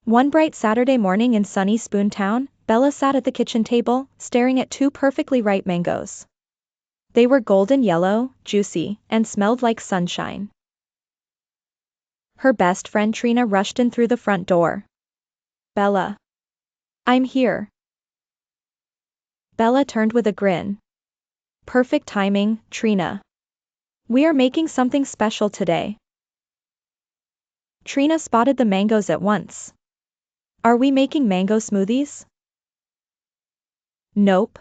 One bright Saturday morning in sunny Spoontown, Bella sat at the kitchen table, staring at two perfectly ripe mangoes. They were golden yellow, juicy, and smelled like sunshine. Her best friend Trina rushed in through the front door. "Bella. I'm here." Bella turned with a grin. "Perfect timing, Trina. We are making something special today." Trina spotted the mangoes at once. "Are we making mango smoothies?" "Nope."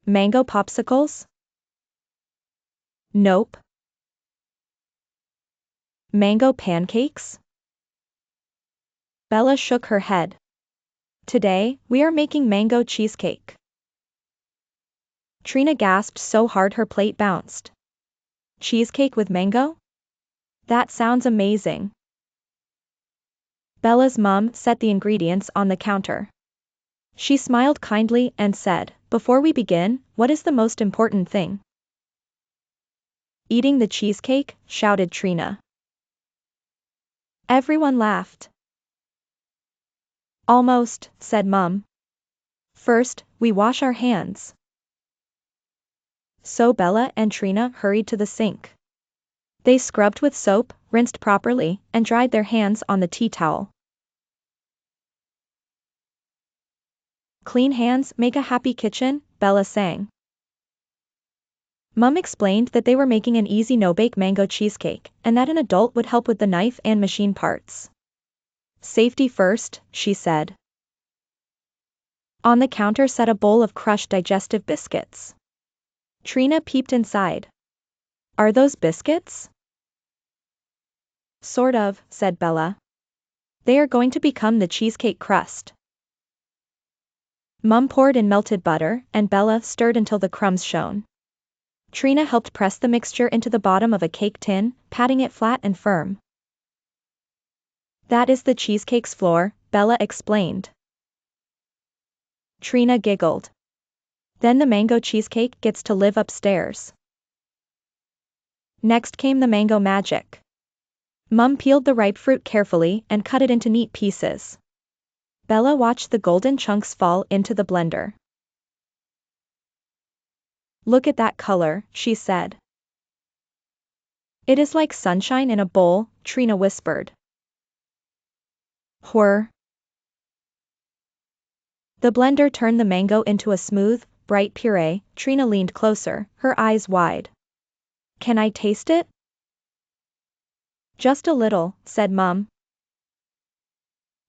"Mango popsicles?" "Nope." "Mango pancakes?" Bella shook her head. "Today, we are making mango cheesecake." Trina gasped so hard her plate bounced. "Cheesecake with mango? That sounds amazing." Bella's mom set the ingredients on the counter. She smiled kindly and said, "Before we begin, what is the most important thing?" "Eating the cheesecake," shouted Trina. Everyone laughed. "Almost," said Mum. "First, we wash our hands." So Bella and Trina hurried to the sink. They scrubbed with soap, rinsed properly, and dried their hands on the tea towel. "Clean hands make a happy kitchen," Bella sang. Mum explained that they were making an easy no-bake mango cheesecake, and that an adult would help with the knife and machine parts. "Safety first," she said. On the counter sat a bowl of crushed digestive biscuits. Trina peeped inside. "Are those biscuits?" "Sort of," said Bella. "They are going to become the cheesecake crust." Mum poured in melted butter, and Bella stirred until the crumbs shone. Trina helped press the mixture into the bottom of a cake tin, patting it flat and firm. "That is the cheesecake's floor," Bella explained. Trina giggled. "Then the mango cheesecake gets to live upstairs." Next came the mango magic. Mum peeled the ripe fruit carefully and cut it into neat pieces. Bella watched the golden chunks fall into the blender. "Look at that color," she said. "It is like sunshine in a bowl," Trina whispered. Whir. The blender turned the mango into a smooth, bright puree. Trina leaned closer, her eyes wide. "Can I taste it?" "Just a little," said Mum.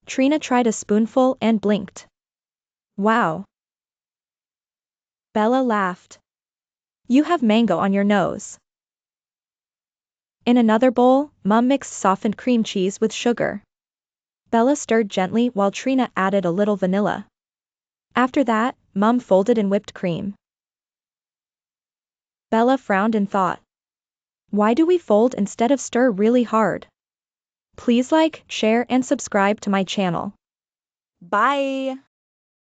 Trina tried a spoonful and blinked. "Wow." Bella laughed. "You have mango on your nose." In another bowl, Mum mixed softened cream cheese with sugar. Bella stirred gently while Trina added a little vanilla. After that, Mum folded in whipped cream. Bella frowned and thought. Why do we fold instead of stir really hard? Please like, share and subscribe to my channel. Bye!